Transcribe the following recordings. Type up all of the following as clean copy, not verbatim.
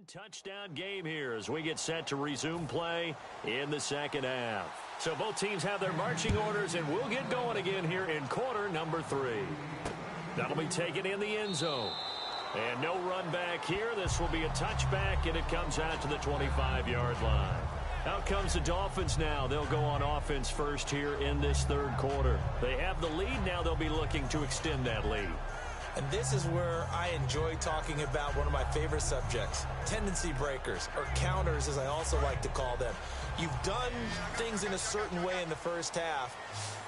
touchdown game here as we get set to resume play in the second half. So both teams have their marching orders, and we'll get going again here in quarter number 3. That'll be taken in the end zone. And no run back here. This will be a touchback, and it comes out to the 25-yard line. Out comes the Dolphins now. They'll go on offense first here in this third quarter. They have the lead. Now they'll be looking to extend that lead. And this is where I enjoy talking about one of my favorite subjects, tendency breakers, or counters as I also like to call them. You've done things in a certain way in the first half,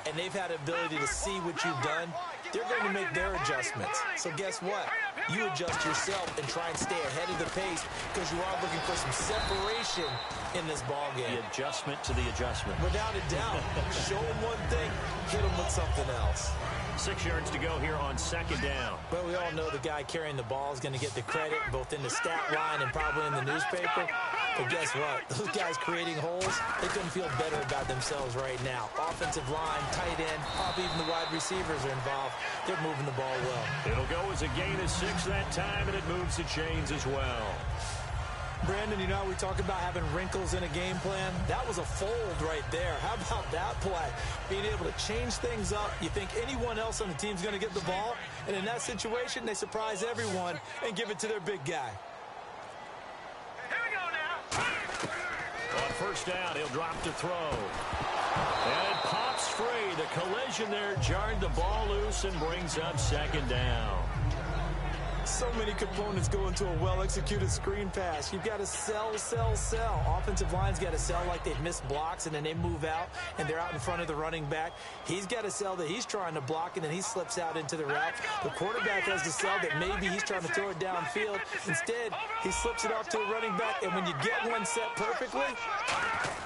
and they've had the ability to see what you've done. They're going to make their adjustments. So guess what? You adjust yourself and try and stay ahead of the pace because you are looking for some separation in this ball game. The adjustment to the adjustment. Without a doubt. Show them one thing, hit them with something else. 6 yards to go here on second down. Well, we all know the guy carrying the ball is going to get the credit both in the stat line and probably in the newspaper. But guess what? Those guys creating holes, they couldn't feel better about themselves right now. Offensive line, tight end, probably even the wide receivers are involved. They're moving the ball well. It'll go as a gain of 6 that time, and it moves the chains as well. Brandon, you know how we talk about having wrinkles in a game plan? That was a fold right there. How about that play? Being able to change things up. You think anyone else on the team's going to get the ball? And in that situation, they surprise everyone and give it to their big guy. Here we go now. On first down, he'll drop to throw. And it pops free. The collision there jarred the ball loose and brings up second down. So many components go into a well-executed screen pass. You've got to sell. Offensive line's got to sell like they've missed blocks, and then they move out, and they're out in front of the running back. He's got to sell that he's trying to block, and then he slips out into the route. The quarterback has to sell that maybe he's trying to throw it downfield. Instead, he slips it off to a running back, and when you get one set perfectly,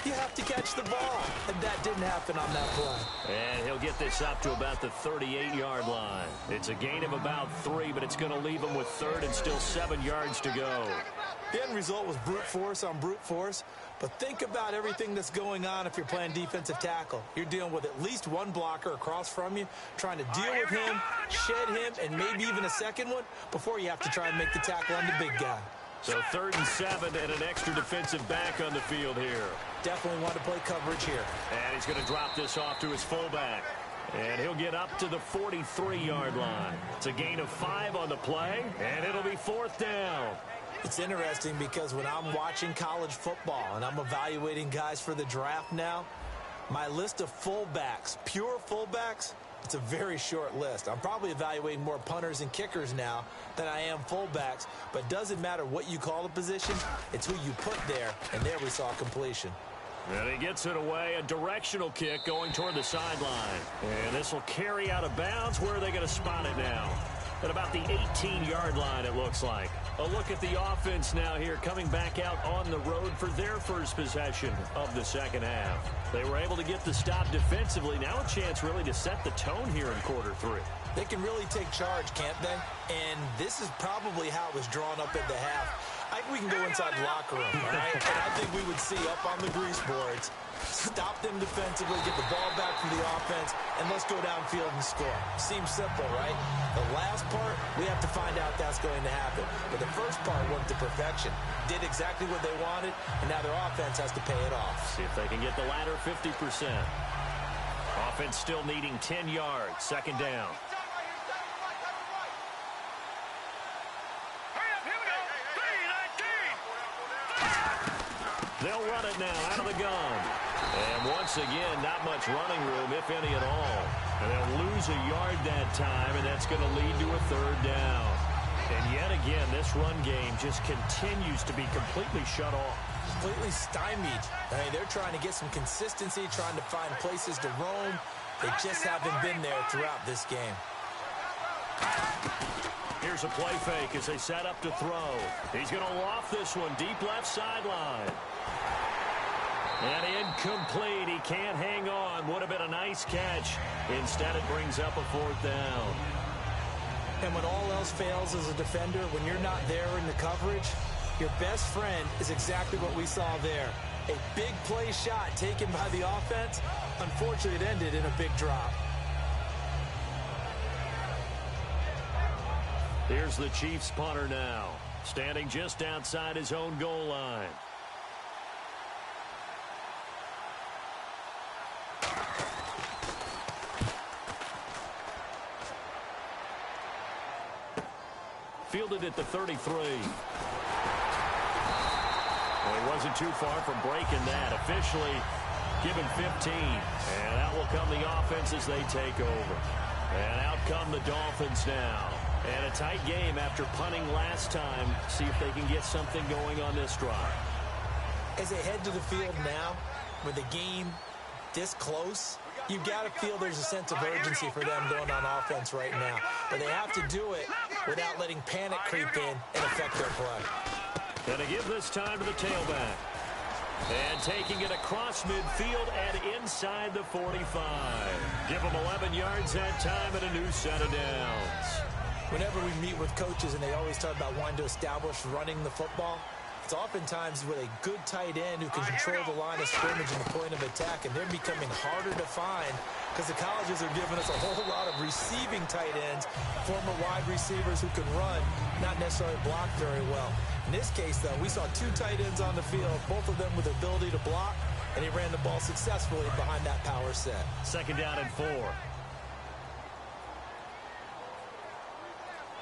you have to catch the ball. And that didn't happen on that play. And he'll get this up to about the 38-yard line. It's a gain of about 3, but it's going to leave him with third and still 7 yards to go. The end result was brute force on brute force. But think about everything that's going on if you're playing defensive tackle. You're dealing with at least one blocker across from you, trying to deal with him, shed him, and maybe even a second one before you have to try and make the tackle on the big guy. So 3rd and 7 and an extra defensive back on the field here. Definitely want to play coverage here. And he's going to drop this off to his fullback. And he'll get up to the 43-yard line. It's a gain of 5 on the play, and it'll be 4th down. It's interesting because when I'm watching college football and I'm evaluating guys for the draft now, my list of fullbacks, pure fullbacks, it's a very short list. I'm probably evaluating more punters and kickers now than I am fullbacks, but it doesn't matter what you call the position, it's who you put there, and there we saw completion. And he gets it away, a directional kick going toward the sideline. And this will carry out of bounds. Where are they going to spot it now? At about the 18-yard line, it looks like. A look at the offense now here, coming back out on the road for their first possession of the second half. They were able to get the stop defensively. Now a chance really to set the tone here in quarter 3. They can really take charge, can't they? And this is probably how it was drawn up at the half. I think we can go inside the locker room, all right? And I think we would see up on the grease boards, stop them defensively, get the ball back from the offense, and let's go downfield and score. Seems simple, right? The last part, we have to find out that's going to happen. But the first part went to perfection. Did exactly what they wanted, and now their offense has to pay it off. See if they can get the latter 50%. Offense still needing 10 yards. Second down. They'll run it now out of the gun. And once again, not much running room, if any at all. And they'll lose a yard that time, and that's going to lead to a 3rd down. And yet again, this run game just continues to be completely shut off. Completely stymied. I mean, they're trying to get some consistency, trying to find places to roam. They just haven't been there throughout this game. Here's a play fake as they set up to throw. He's going to loft this one deep left sideline. And incomplete. He can't hang on. Would have been a nice catch. Instead, it brings up a 4th down. And when all else fails as a defender, when you're not there in the coverage, your best friend is exactly what we saw there. A big play shot taken by the offense. Unfortunately, it ended in a big drop. Here's the Chiefs punter now. standing just outside his own goal line. Fielded at the 33. Well, he wasn't too far from breaking that. Officially given 15. And out will come the offense as they take over. And out come the Dolphins now. And a tight game after punting last time. See if they can get something going on this drive. As they head to the field now, with the game this close, you've got to feel there's a sense of urgency for them going on offense right now. But they have to do it without letting panic creep in and affect their play. Going to give this time to the tailback. And taking it across midfield and inside the 45. Give them 11 yards that time and a new set of downs. Whenever we meet with coaches and they always talk about wanting to establish running the football, it's oftentimes with a good tight end who can control the line of scrimmage and the point of attack, and they're becoming harder to find because the colleges are giving us a whole lot of receiving tight ends, former wide receivers who can run, not necessarily block very well. In this case, though, we saw two tight ends on the field, both of them with the ability to block, and he ran the ball successfully behind that power set. Second down and 4.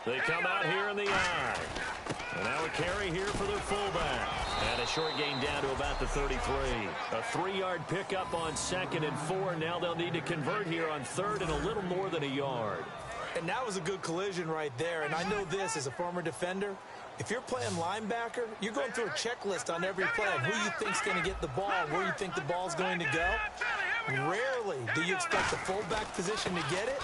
They come out here in the I. And now a carry here for their fullback. And a short gain down to about the 33. A 3-yard pickup on 2nd and 4. Now they'll need to convert here on 3rd and a little more than a yard. And that was a good collision right there. And I know this as a former defender. If you're playing linebacker, you're going through a checklist on every play on who you think's going to get the ball, where you think the ball's going to go. Rarely do you expect the fullback position to get it,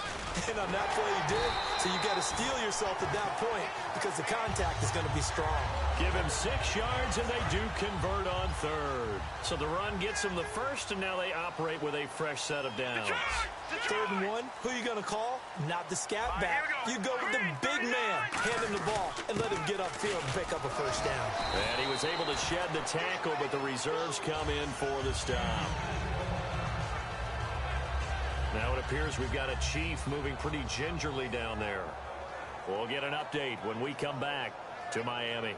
and on that play you did. So you got to steel yourself at that point because the contact is going to be strong. Give him 6 yards, and they do convert on 3rd. So the run gets them the first, and now they operate with a fresh set of downs. 3rd and 1, who are you going to call? Not the scat back. You go with the big man, hand him the ball, and let him get upfield and pick up a first down. And he was able to shed the tackle, but the reserves come in for the stop. Now it appears we've got a Chief moving pretty gingerly down there. We'll get an update when we come back to Miami.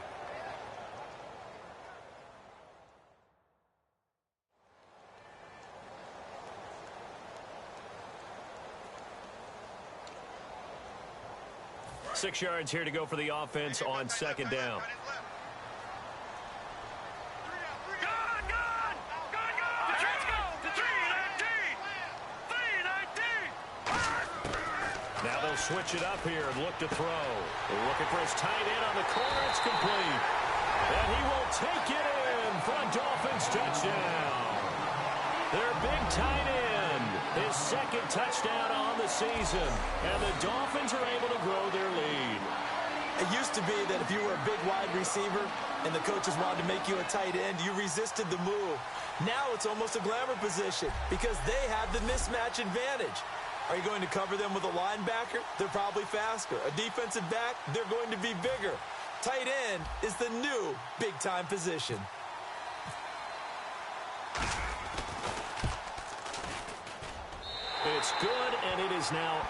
Six yards here to go for the offense on 2nd down. Now they'll switch it up here and look to throw. They're looking for his tight end on the corner. It's complete. And he will take it in for a Dolphins touchdown. Their big tight end, his 2nd touchdown on the season. And the Dolphins are able to grow their lead. It used to be that if you were a big wide receiver and the coaches wanted to make you a tight end, you resisted the move. Now it's almost a glamour position because they have the mismatch advantage. Are you going to cover them with a linebacker? They're probably faster. A defensive back? They're going to be bigger. Tight end is the new big-time position. It's good, and it is now